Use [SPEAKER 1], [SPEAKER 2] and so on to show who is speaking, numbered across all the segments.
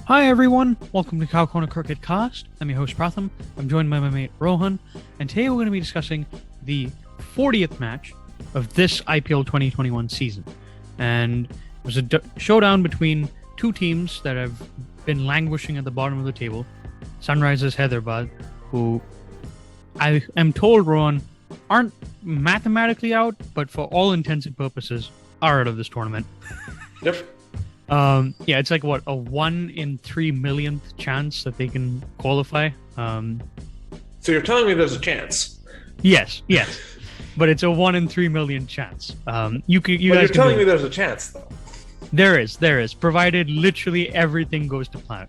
[SPEAKER 1] Hi everyone, welcome to Cow Corner Cricket Cast. I'm your host Pratham. I'm joined by my mate Rohan, and today we're going to be discussing the 40th match of this IPL 2021 season. And it was a showdown between two teams that have been languishing at the bottom of the table. Sunrisers Hyderabad, who I am told, Rohan, aren't mathematically out, but for all intents and purposes are out of this tournament.
[SPEAKER 2] Yep.
[SPEAKER 1] It's like a 1 in 3 millionth chance that they can qualify.
[SPEAKER 2] So you're telling me there's a chance?
[SPEAKER 1] Yes, but it's a 1 in 3 million chance. You're
[SPEAKER 2] telling me there's a chance, though.
[SPEAKER 1] There is, provided literally everything goes to plan.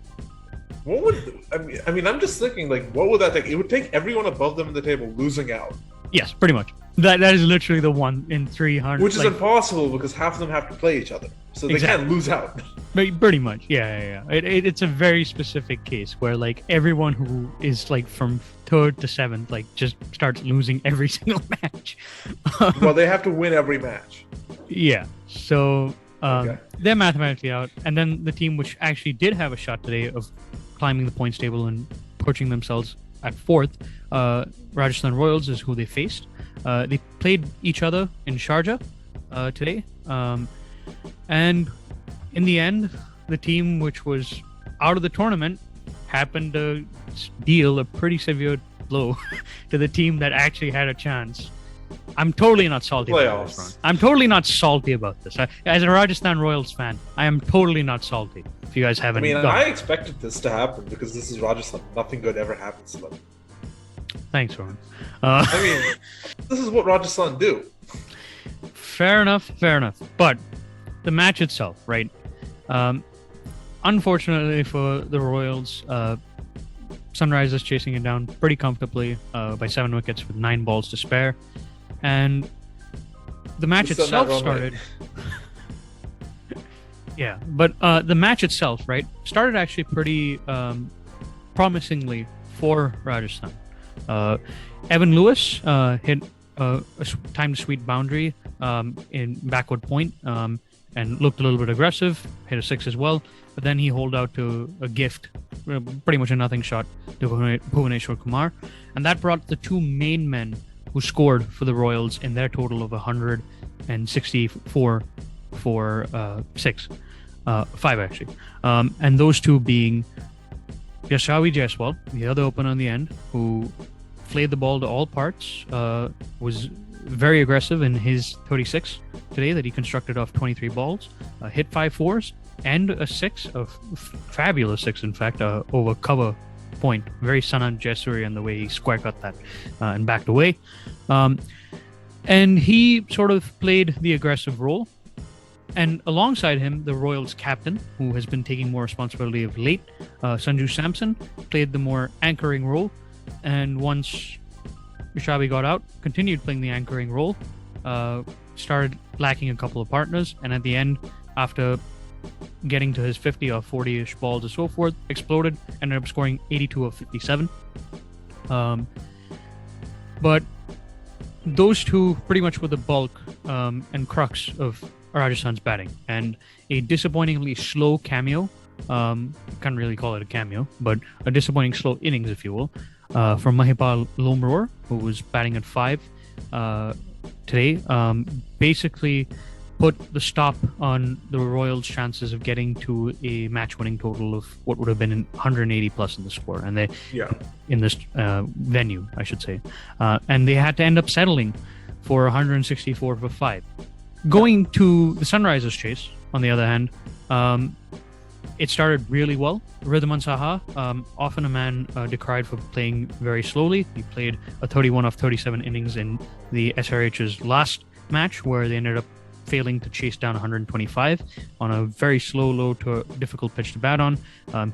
[SPEAKER 2] What would I'm just thinking, what would that take? It would take everyone above them in the table losing out.
[SPEAKER 1] Yes, pretty much. That is literally the 1 in 300.
[SPEAKER 2] Which is impossible because half of them have to play each other, so they can't lose out.
[SPEAKER 1] Pretty much, yeah. It's a very specific case where everyone who is from 3rd to 7th just starts losing every single match.
[SPEAKER 2] Well, they have to win every match.
[SPEAKER 1] Yeah, so they're mathematically out, and then the team which actually did have a shot today of climbing the points table and perching themselves at 4th, Rajasthan Royals is who they faced. They played each other in Sharjah today, and in the end, the team which was out of the tournament happened to deal a pretty severe blow to the team that actually had a chance. I'm totally not salty about this, Ron. I'm totally not salty about this. As a Rajasthan Royals fan, I am totally not salty. If you guys haven't,
[SPEAKER 2] I expected this to happen because this is Rajasthan. Nothing good ever happens to them.
[SPEAKER 1] Thanks, Ron.
[SPEAKER 2] This is what Rajasthan do.
[SPEAKER 1] Fair enough. But the match itself, right? Unfortunately for the Royals, Sunrisers chasing it down pretty comfortably by 7 wickets with 9 balls to spare. And the match itself started... Yeah, but the match itself, right, started actually pretty promisingly for Rajasthan. Evan Lewis hit a timed sweet boundary in backward point and looked a little bit aggressive, hit a 6 as well, but then he holed out to a gift, pretty much a nothing shot to Bhuvaneshwar Kumar, and that brought the two main men who scored for the Royals in their total of 164 for 5 actually. And those two being Yashavi Jaiswal, the other opener on the end, who played the ball to all parts, was very aggressive in his 36 today that he constructed off 23 balls, hit 5 fours and a 6, a fabulous 6 in fact, over cover point. Very Sanand Jaiswal in the way he square cut that and backed away. And he sort of played the aggressive role. And alongside him, the Royals captain, who has been taking more responsibility of late, Sanju Samson, played the more anchoring role. And once Rishabhi got out, continued playing the anchoring role, started lacking a couple of partners, and at the end, after getting to his 50 or 40-ish balls and so forth, exploded, ended up scoring 82 of 57. But those two pretty much were the bulk and crux of Rajasthan's batting, and a disappointingly slow cameo, can't really call it a cameo, but a disappointing slow innings, if you will, from Mahipal Lomror, who was batting at 5 today, basically put the stop on the Royals' chances of getting to a match-winning total of what would have been 180 plus in the score, and in this venue, I should say, and they had to end up settling for 164 for 5. Going to the Sunrisers chase, on the other hand, it started really well. Ridhaman Saha, often a man decried for playing very slowly. He played a 31 of 37 innings in the SRH's last match, where they ended up failing to chase down 125 on a very slow, low to difficult pitch to bat on.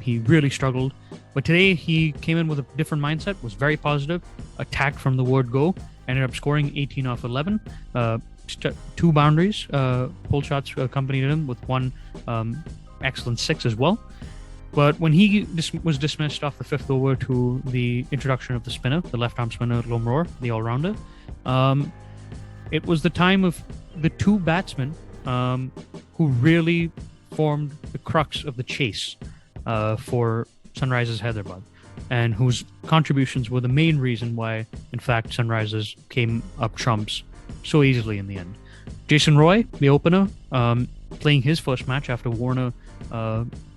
[SPEAKER 1] He really struggled. But today he came in with a different mindset, was very positive, attacked from the word go, ended up scoring 18 off 11. 2 boundaries, pull shots accompanied him with 1 excellent 6 as well. But when he was dismissed off the 5th over to the introduction of the spinner, the left-arm spinner Lomror, the all-rounder, it was the time of the 2 batsmen who really formed the crux of the chase for Sunrisers Hyderabad, and whose contributions were the main reason why, in fact, Sunrisers came up trumps so easily in the end. Jason Roy, the opener, playing his first match after Warner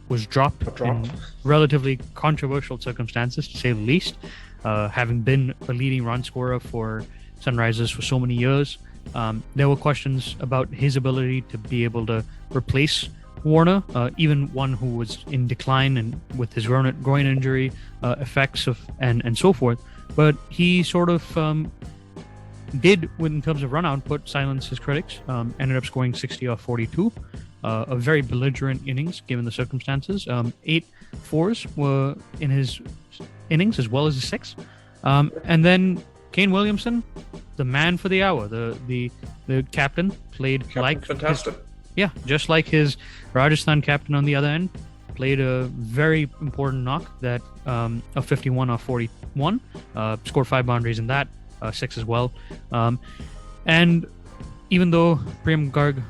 [SPEAKER 1] was dropped in relatively controversial circumstances, to say the least, having been a leading run scorer for Sunrisers for so many years. There were questions about his ability to be able to replace Warner, even one who was in decline and with his groin injury effects and so forth. But he sort of did, in terms of run output, silence his critics. Ended up scoring 60 off 42. A very belligerent innings given the circumstances. 8 fours were in his innings as well as a 6. And then Kane Williamson, the man for the hour, the captain, played
[SPEAKER 2] fantastic.
[SPEAKER 1] Just like his Rajasthan captain on the other end, played a very important knock that of 51 off 41, scored 5 boundaries in that, 6 as well. And even though Priyam Garg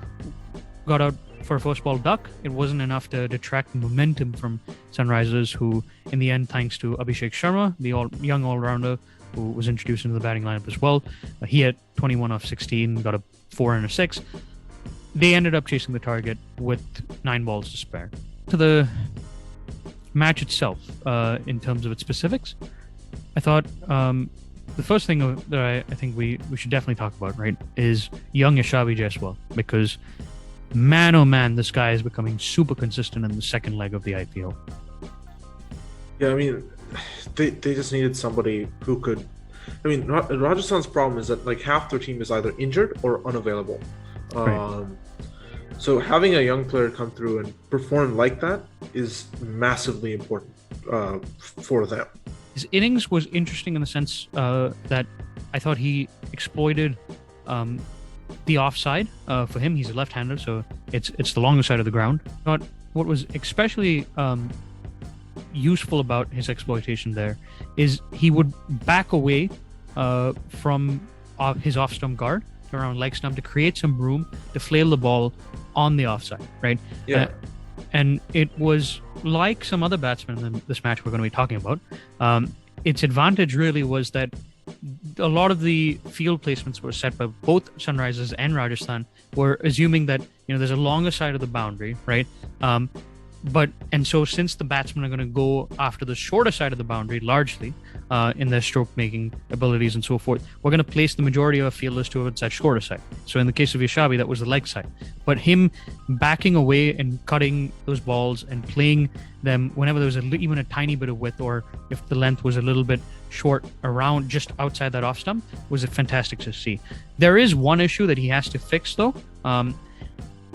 [SPEAKER 1] got out for a first ball duck, it wasn't enough to detract momentum from Sunrisers, who in the end, thanks to Abhishek Sharma, the young all-rounder who was introduced into the batting lineup as well, he had 21 off 16, got a 4 and a 6. They ended up chasing the target with 9 balls to spare. To the match itself, in terms of its specifics, I thought the first thing that I think we should definitely talk about, right, is young Yashavi Jaiswal, because man, oh man, this guy is becoming super consistent in the second leg of the IPL.
[SPEAKER 2] Yeah, I mean, they just needed somebody who could. I mean, Rajasthan's problem is that like half their team is either injured or unavailable.
[SPEAKER 1] Right.
[SPEAKER 2] So having a young player come through and perform like that is massively important for them.
[SPEAKER 1] His innings was interesting in the sense that I thought he exploited the offside. For him, he's a left-hander, so it's the longer side of the ground. But what was especially useful about his exploitation there is he would back away from his off-stump guard around leg stump to create some room to flail the ball on the offside, right?
[SPEAKER 2] Yeah.
[SPEAKER 1] And it was like some other batsmen in this match we're going to be talking about. Its advantage really was that a lot of the field placements were set by both Sunrisers and Rajasthan were assuming that, there's a longer side of the boundary, right? So since the batsmen are going to go after the shorter side of the boundary largely in their stroke making abilities and so forth, we're going to place the majority of our fielders towards that shorter side. So in the case of Yashavi, that was the leg side. But him backing away and cutting those balls and playing them whenever there was even a tiny bit of width, or if the length was a little bit short around just outside that off stump, was fantastic to see. There is one issue that he has to fix though.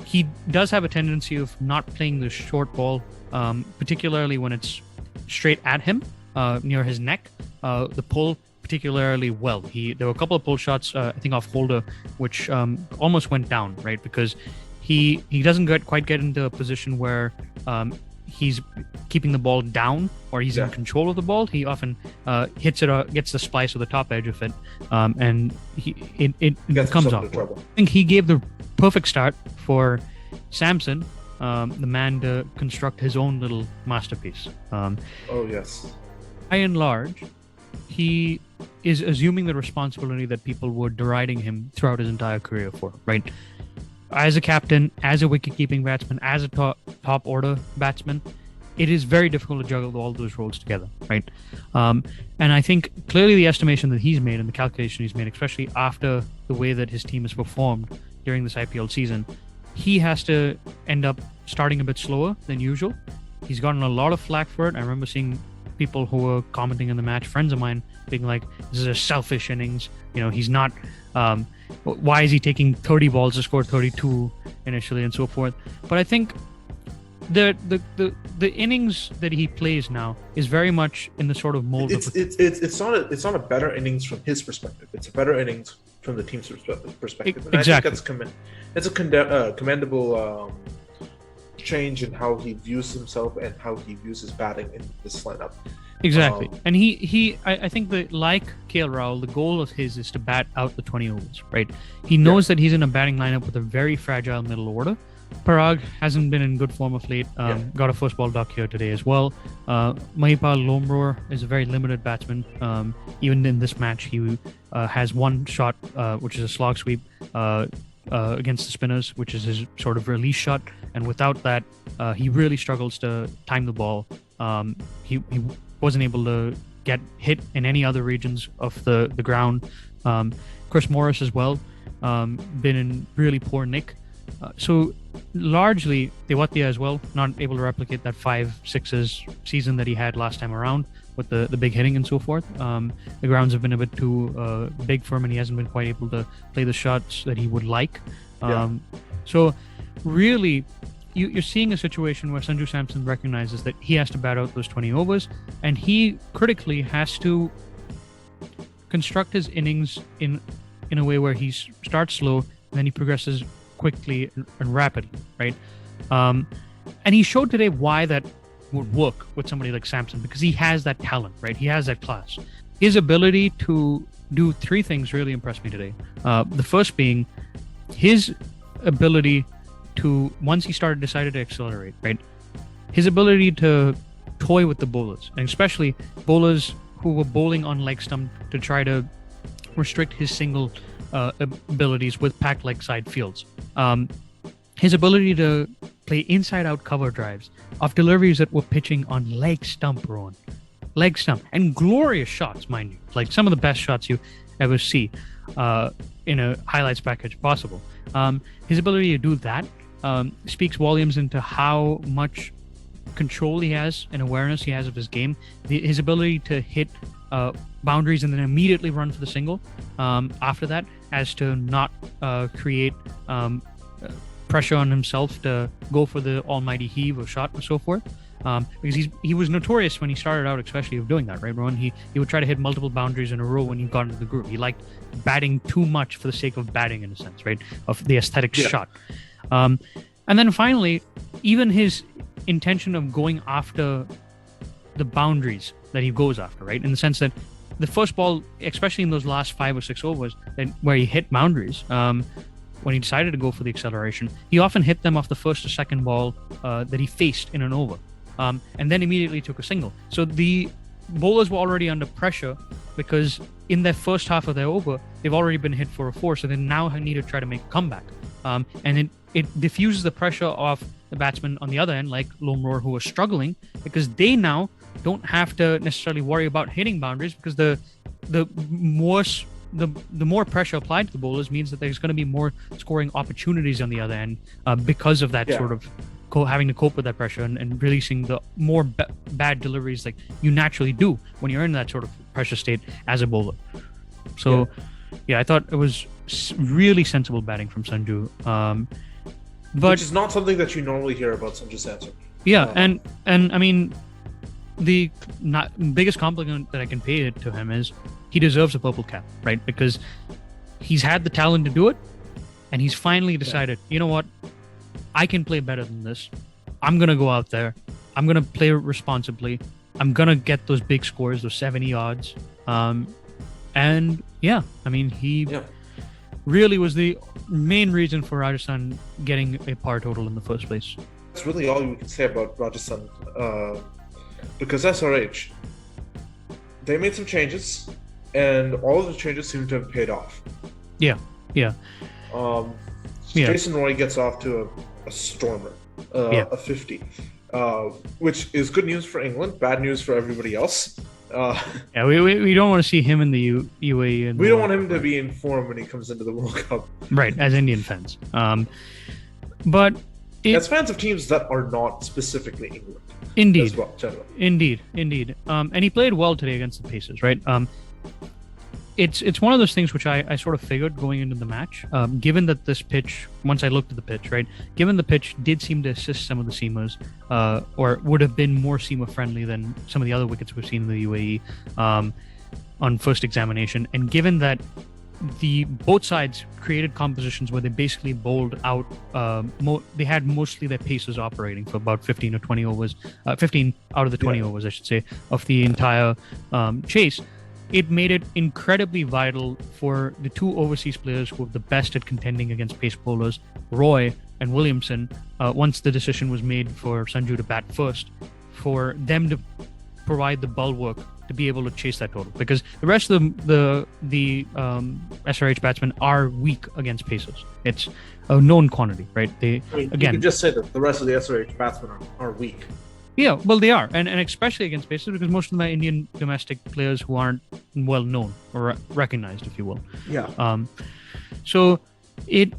[SPEAKER 1] He does have a tendency of not playing the short ball, particularly when it's straight at him, near his neck. The pull particularly well. There were a couple of pull shots, I think off Holder, which almost went down, right? Because he doesn't quite get into a position where he's keeping the ball down or he's in control of the ball. He often hits it, gets the splice or the top edge of it, and it comes off. I think he gave the perfect start for Samson, the man to construct his own little masterpiece.
[SPEAKER 2] Oh yes.
[SPEAKER 1] By and large, he is assuming the responsibility that people were deriding him throughout his entire career for, right? As a captain, as a wicket-keeping batsman, as a top order batsman, it is very difficult to juggle all those roles together, right? And I think clearly the estimation that he's made and the calculation he's made, especially after the way that his team has performed during this IPL season, he has to end up starting a bit slower than usual. He's gotten a lot of flack for it. I remember seeing people who were commenting in the match, friends of mine, being like, this is a selfish innings. He's not... why is he taking 30 balls to score 32 initially and so forth? But I think the innings that he plays now is very much in the sort of mold
[SPEAKER 2] it's not a better innings from his perspective. It's a better innings from the team's perspective. And
[SPEAKER 1] exactly.
[SPEAKER 2] I think it's a commendable change in how he views himself and how he views his batting in this lineup.
[SPEAKER 1] Exactly. And I think that, like KL Rahul, the goal of his is to bat out the 20 overs, right? He knows that he's in a batting lineup with a very fragile middle order. Parag hasn't been in good form of late. Got a first ball duck here today as well. Mahipal Lomror is a very limited batsman. Even in this match, he has one shot, which is a slog sweep against the spinners, which is his sort of release shot. And without that, he really struggles to time the ball. He wasn't able to get hit in any other regions of the ground. Chris Morris as well, been in really poor nick. So largely Tewatia as well, not able to replicate that 5-6s season that he had last time around with the big hitting and so forth. The grounds have been a bit too big for him, and he hasn't been quite able to play the shots that he would like. So really, you're seeing a situation where Sanju Samson recognizes that he has to bat out those 20 overs, and he critically has to construct his innings in a way where he starts slow and then he progresses quickly and rapidly, right? And he showed today why that would work with somebody like Samson, because he has that talent, right? He has that class. His ability to do three things really impressed me today. The first being his ability to, once he decided to accelerate, right? His ability to toy with the bowlers, and especially bowlers who were bowling on leg stump to try to restrict his single abilities with packed leg side fields. His ability to play inside out cover drives of deliveries that were pitching on leg stump, Rohan. Leg stump. And glorious shots, mind you. Like some of the best shots you ever see in a highlights package possible. His ability to do that speaks volumes into how much control he has and awareness he has of his game. His ability to hit boundaries and then immediately run for the single after that, as to not create pressure on himself to go for the almighty heave or shot and so forth. Because he was notorious when he started out, especially of doing that, right, Rohan? He would try to hit multiple boundaries in a row when he got into the groove. He liked batting too much for the sake of batting, in a sense, right, of the aesthetic shot. And then finally, even his intention of going after the boundaries that he goes after, right, in the sense that the first ball, especially in those last 5 or 6 overs where he hit boundaries, when he decided to go for the acceleration, he often hit them off the first or second ball that he faced in an over, and then immediately took a single. So the bowlers were already under pressure because in their first half of their over, they've already been hit for a 4, so they now need to try to make a comeback. And it diffuses the pressure off the batsmen on the other end, like Lomror, who are struggling, because they now don't have to necessarily worry about hitting boundaries, because the more pressure applied to the bowlers means that there's going to be more scoring opportunities on the other end because of that sort of having to cope with that pressure and releasing the more bad deliveries like you naturally do when you're in that sort of pressure state as a bowler. So I thought it was really sensible batting from Sanju. But
[SPEAKER 2] which is not something that you normally hear about Sanju Samson.
[SPEAKER 1] Yeah, and I mean, the biggest compliment that I can pay it to him is he deserves a purple cap, right? Because he's had the talent to do it, and he's finally decided, you know what, I can play better than this. I'm going to go out there. I'm going to play responsibly. I'm going to get those big scores, those 70 odds. And yeah, I mean, he really was the main reason for Rajasthan getting a par total in the first place.
[SPEAKER 2] That's really all you can say about Rajasthan. Because SRH, they made some changes, and all of the changes seem to have paid off. Jason Roy gets off to a stormer, a 50, which is good news for England, bad news for everybody else.
[SPEAKER 1] We don't want to see him in the UAE. And
[SPEAKER 2] we don't want him to be in form when he comes into the World Cup. Right,
[SPEAKER 1] as Indian fans. But
[SPEAKER 2] as fans of teams that are not specifically England.
[SPEAKER 1] Indeed.
[SPEAKER 2] As well, generally.
[SPEAKER 1] Indeed. And he played well today against the Pacers, right? It's one of those things which I sort of figured going into the match, given that this pitch, once I looked at the pitch, right, given the pitch did seem to assist some of the seamers, or would have been more seamer friendly than some of the other wickets we've seen in the UAE on first examination, and given that both sides created compositions where they basically bowled out, they had mostly their paces operating for about 15 or 20 overs, 15 out of the 20 overs, I should say, of the entire chase. It made it incredibly vital for the two overseas players who were the best at contending against pace bowlers, Roy and Williamson, once the decision was made for Sanju to bat first, for them to provide the bulwark to be able to chase that total, because the rest of the SRH batsmen are weak against paces. It's a known quantity, right?
[SPEAKER 2] You can just say that the rest of the SRH batsmen are weak.
[SPEAKER 1] Yeah, well, they are, and especially against paces, because most of them are Indian domestic players who aren't well known or recognized, if you will.
[SPEAKER 2] Yeah.
[SPEAKER 1] So it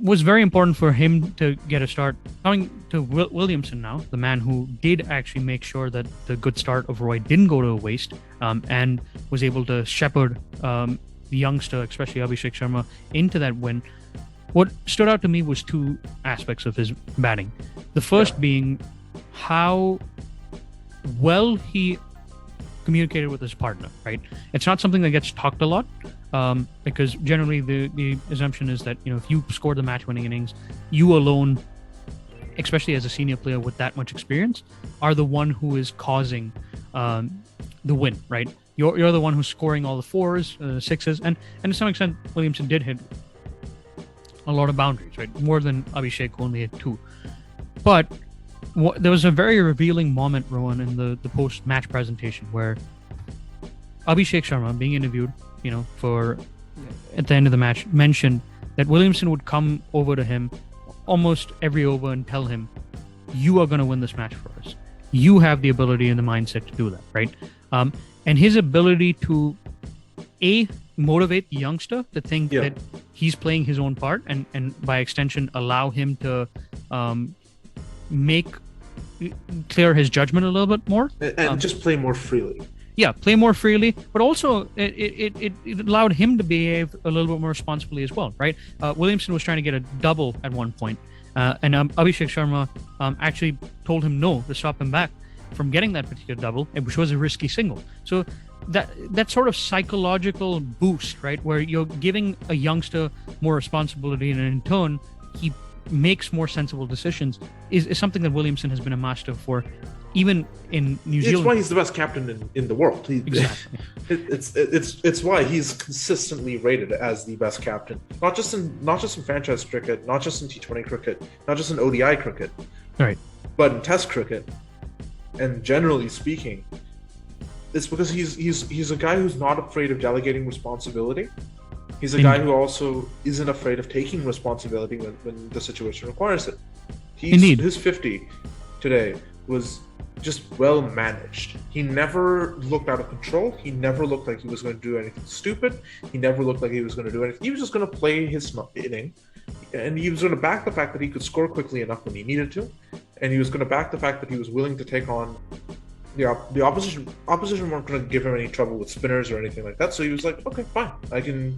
[SPEAKER 1] was very important for him to get a start. Coming to Williamson now, the man who did actually make sure that the good start of Roy didn't go to waste, and was able to shepherd the youngster, especially Abhishek Sharma, into that win. What stood out to me was two aspects of his batting. The first being how well he communicated with his partner, right? It's not something that gets talked a lot, because generally the assumption is that, if you score the match-winning innings, you alone, especially as a senior player with that much experience, are the one who is causing the win, right? You're the one who's scoring all the fours, sixes, and to some extent, Williamson did hit a lot of boundaries, right? More than Abhishek, who only hit 2. But there was a very revealing moment, Rohan, in the post-match presentation where Abhishek Sharma, being interviewed, for at the end of the match, mentioned that Williamson would come over to him almost every over and tell him, "You are going to win this match for us. You have the ability and the mindset to do that," right? And his ability to motivate the youngster to think that he's playing his own part, and by extension allow him to clear his judgment a little bit more,
[SPEAKER 2] and just play more freely.
[SPEAKER 1] Play more freely, but also it allowed him to behave a little bit more responsibly as well, right? Williamson was trying to get a double at one point, and Abhishek Sharma actually told him no, to stop him back from getting that particular double, which was a risky single. So that sort of psychological boost, right, where you're giving a youngster more responsibility, and in turn he makes more sensible decisions, is something that Williamson has been a master for, even in New Zealand.
[SPEAKER 2] It's why he's the best captain in the world.
[SPEAKER 1] Exactly.
[SPEAKER 2] It's why he's consistently rated as the best captain, not just in franchise cricket, not just in T20 cricket, not just in ODI cricket,
[SPEAKER 1] right,
[SPEAKER 2] but in Test cricket, and generally speaking. It's because he's a guy who's not afraid of delegating responsibility. He's a guy who also isn't afraid of taking responsibility when the situation requires it. His 50 today was just well managed. He never looked out of control. He never looked like he was going to do anything stupid. He never looked like he was going to do anything. He was just going to play his inning, and he was going to back the fact that he could score quickly enough when he needed to, and he was going to back the fact that he was willing to take on the opposition. Opposition weren't going to give him any trouble with spinners or anything like that. So he was like, okay, fine, I can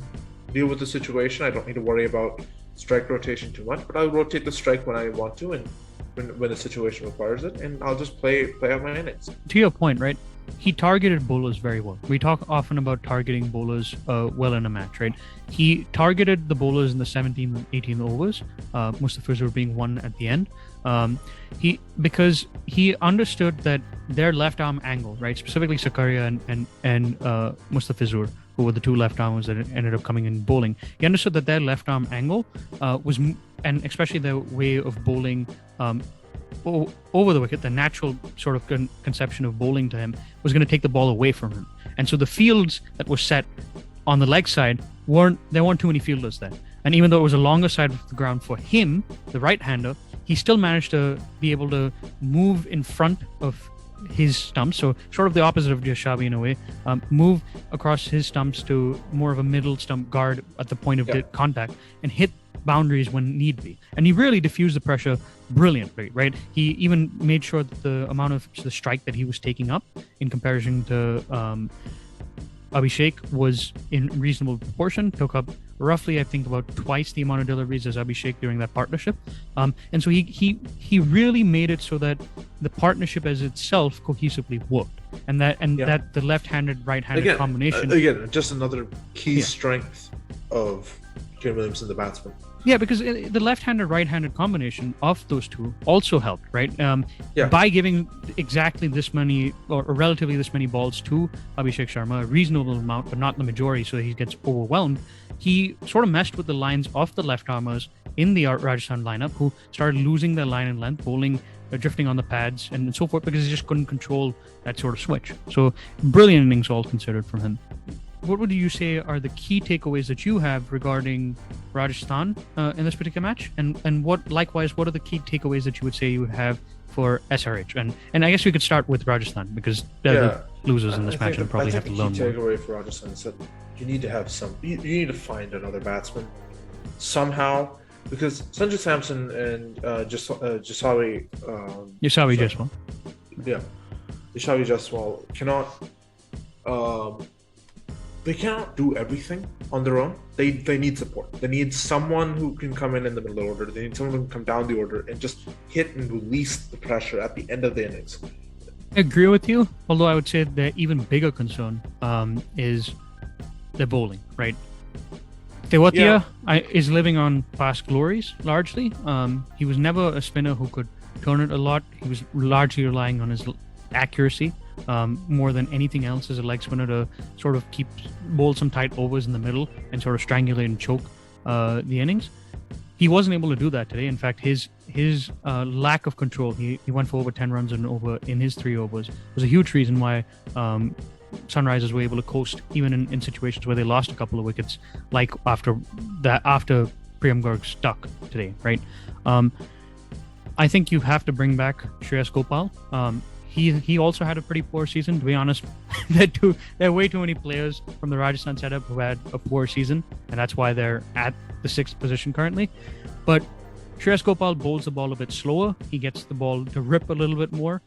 [SPEAKER 2] deal with the situation. I don't need to worry about strike rotation too much, but I'll rotate the strike when I want to, and when the situation requires it, and I'll just play out my innings.
[SPEAKER 1] To your point, right? He targeted bowlers very well. We talk often about targeting bowlers well in a match, right? He targeted the bowlers in the 17th and 18th overs, Mustafizur being one at the end. Because he understood that their left arm angle, right, specifically Sakaria and Mustafizur, who were the two left armers that ended up coming in bowling. He understood that their left arm angle was, and especially their way of bowling over the wicket, the natural sort of conception of bowling to him was going to take the ball away from him. And so the fields that were set on the leg side there weren't too many fielders there. And even though it was a longer side of the ground for him, the right-hander, he still managed to be able to move in front of his stumps, so sort of the opposite of Jashabi in a way, move across his stumps to more of a middle stump guard at the point of contact, and hit boundaries when need be. And he really diffused the pressure brilliantly, right? He even made sure that the amount of the strike that he was taking up in comparison to Abhishek was in reasonable proportion, took up roughly, I think, about twice the amount of deliveries as Abhishek during that partnership. And so he really made it so that the partnership as itself cohesively worked. And that the left-handed, right-handed combination.
[SPEAKER 2] Again, just another key strength of Kane Williamson, the batsman.
[SPEAKER 1] Yeah, because the left-handed, right-handed combination of those two also helped, right?
[SPEAKER 2] Yeah.
[SPEAKER 1] By giving exactly this many or relatively this many balls to Abhishek Sharma, a reasonable amount, but not the majority, so he gets overwhelmed. He sort of messed with the lines of the left-armers in the Rajasthan lineup, who started losing their line and length, bowling, drifting on the pads, and so forth, because he just couldn't control that sort of switch. So brilliant innings, all considered, from him. What would you say are the key takeaways that you have regarding Rajasthan in this particular match, and what likewise, what are the key takeaways that you would say you would have for SRH? And I guess we could start with Rajasthan, because they're the losers in this match and probably have to learn more.
[SPEAKER 2] The key takeaway for Rajasthan is that you need to have you need to find another batsman somehow, because Sanju Samson and Jashavi
[SPEAKER 1] Jaiswal.
[SPEAKER 2] Yeah, Jashavi Jaiswal cannot. They cannot do everything on their own. They need support. They need someone who can come in the middle order. They need someone who can come down the order and just hit and release the pressure at the end of the innings.
[SPEAKER 1] I agree with you, although I would say the even bigger concern is the bowling, right? Tewatia is living on past glories, largely. He was never a spinner who could turn it a lot. He was largely relying on his accuracy more than anything else as a leg spinner to sort of bowl some tight overs in the middle and sort of strangulate and choke the innings. He wasn't able to do that today. In fact, his lack of control, he went for over 10 runs in his 3 overs, was a huge reason why Sunrisers were able to coast even in situations where they lost a couple of wickets, like after Priyam Garg stuck today, right? I think you have to bring back Shreyas Gopal. He also had a pretty poor season, to be honest. There are way too many players from the Rajasthan setup who had a poor season, and that's why they're at the 6th position currently. But Shreyas Gopal bowls the ball a bit slower. He gets the ball to rip a little bit more.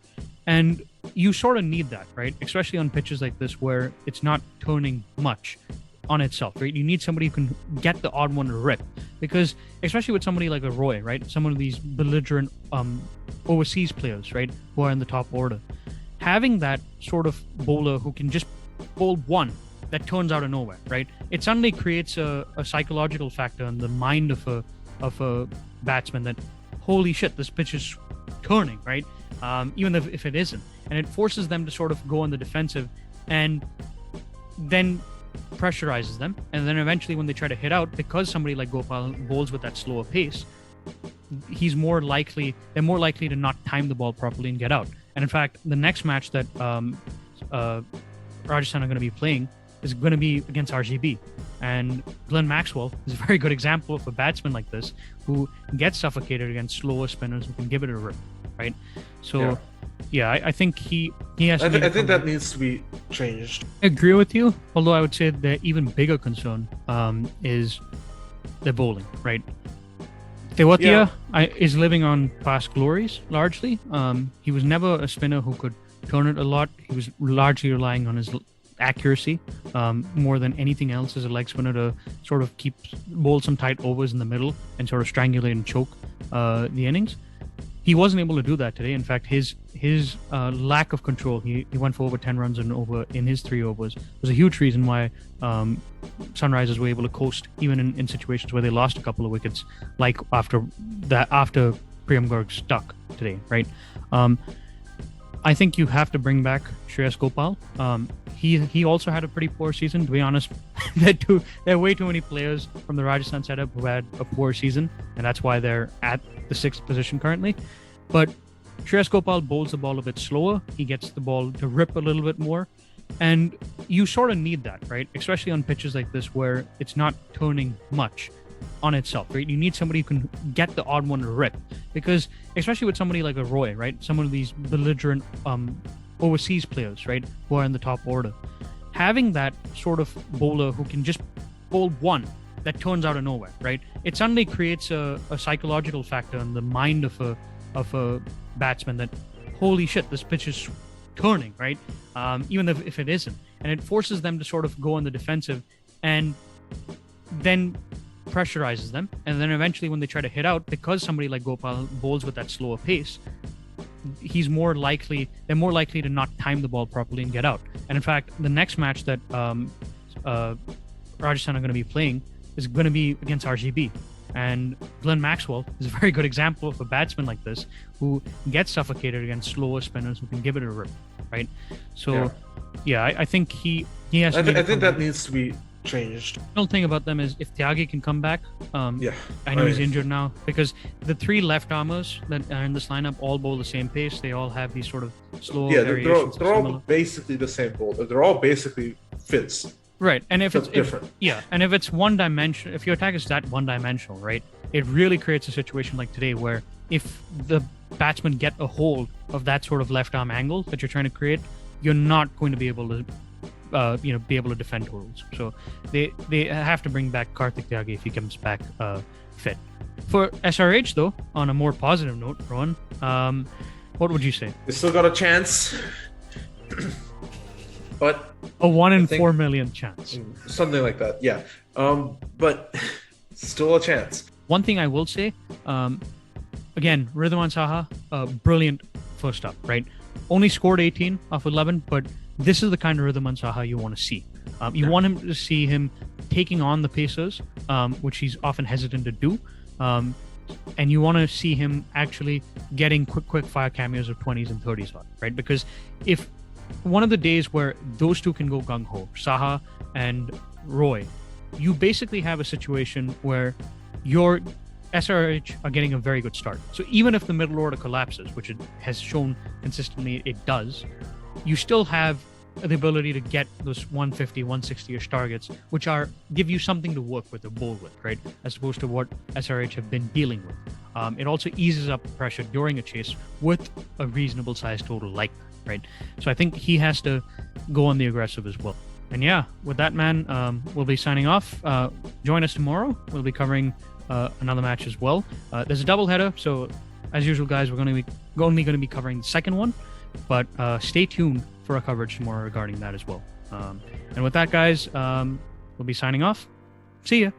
[SPEAKER 1] And you sort of need that, right? Especially on pitches like this where it's not turning much on itself, right? You need somebody who can get the odd one to rip. Because especially with somebody like a Roy, right? Some of these belligerent overseas players, right? Who are in the top order. Having that sort of bowler who can just bowl one that turns out of nowhere, right? It suddenly creates a psychological factor in the mind of a batsman that, holy shit, this pitch is turning, right? Even if it isn't. And it forces them to sort of go on the defensive and then pressurizes them. And then eventually when they try to hit out, because somebody like Gopal bowls with that slower pace, they're more likely to not time the ball properly and get out. And in fact, the next match that Rajasthan are going to be playing is going to be against RGB. And Glenn Maxwell is a very good example of a batsman like this who gets suffocated against slower spinners who can give it a rip, right? So, I think he has to
[SPEAKER 2] I think that needs to be changed.
[SPEAKER 1] I agree with you, although I would say the even bigger concern is the bowling, right? Tewatia is living on past glories, largely. He was never a spinner who could turn it a lot. He was largely relying on his accuracy more than anything else as a leg spinner to sort of bowl some tight overs in the middle and sort of strangulate and choke the innings. He wasn't able to do that today. In fact, his lack of control, he went for over 10 runs in his 3 overs, was a huge reason why Sunrisers were able to coast even in situations where they lost a couple of wickets, like after Priyam Garg stuck today, right? I think you have to bring back Shreyas Gopal. He also had a pretty poor season, to be honest. There are way too many players from the Rajasthan setup who had a poor season, and that's why they're at the 6th position currently. But Shreyas Gopal bowls the ball a bit slower. He gets the ball to rip a little bit more. And you sort of need that, right? Especially on pitches like this where it's not turning much on itself, right? You need somebody who can get the odd one to rip. Because especially with somebody like a Roy, right? Some of these belligerent overseas players, right? Who are in the top order. Having that sort of bowler who can just bowl one that turns out of nowhere, right? It suddenly creates a psychological factor in the mind of a batsman that, holy shit, this pitch is turning, right? Even if it isn't. And it forces them to sort of go on the defensive and then pressurizes them. And then eventually when they try to hit out, because somebody like Gopal bowls with that slower pace, they're more likely to not time the ball properly and get out. And in fact, the next match that Rajasthan are going to be playing is going to be against RGB. And Glenn Maxwell is a very good example of a batsman like this who gets suffocated against slower spinners who can give it a rip, right? So, I think he has.
[SPEAKER 2] I think that needs to be changed.
[SPEAKER 1] The whole thing about them is if Tyagi can come back, I know he's injured now, because the three left armers that are in this lineup all bowl the same pace. They all have these sort of slow variations.
[SPEAKER 2] They're all basically the same bowler. They're all basically fits.
[SPEAKER 1] Right, and if it's
[SPEAKER 2] different,
[SPEAKER 1] and if it's one dimension, if your attack is that one dimensional, right, it really creates a situation like today where if the batsmen get a hold of that sort of left arm angle that you're trying to create, you're not going to be able to, be able to defend totals. So they have to bring back Karthik Tyagi if he comes back fit. For SRH though, on a more positive note, Rohan, what would you say?
[SPEAKER 2] They still got a chance, but
[SPEAKER 1] a 1 in 4 million chance,
[SPEAKER 2] something like that. Yeah, but still a chance.
[SPEAKER 1] One thing I will say, again, Ridhwan Saha, brilliant first up, right? Only scored 18 off 11, but this is the kind of Ridhwan Saha you want to see. You want him to see him taking on the pacers, which he's often hesitant to do. And you want to see him actually getting quick fire cameos of 20s and 30s on, right? Because if one of the days where those two can go gung-ho, Saha and Roy, you basically have a situation where your SRH are getting a very good start. So even if the middle order collapses, which it has shown consistently it does, you still have the ability to get those 150, 160-ish targets, which give you something to work with or bowl with, right? As opposed to what SRH have been dealing with. It also eases up pressure during a chase with a reasonable size total like that, right? So I think he has to go on the aggressive as well. And with that, man, we'll be signing off. Join us tomorrow. We'll be covering another match as well. There's a doubleheader, so as usual, guys, we're only going to be covering the second one, but stay tuned for our coverage tomorrow regarding that as well. And with that, guys, we'll be signing off. See ya.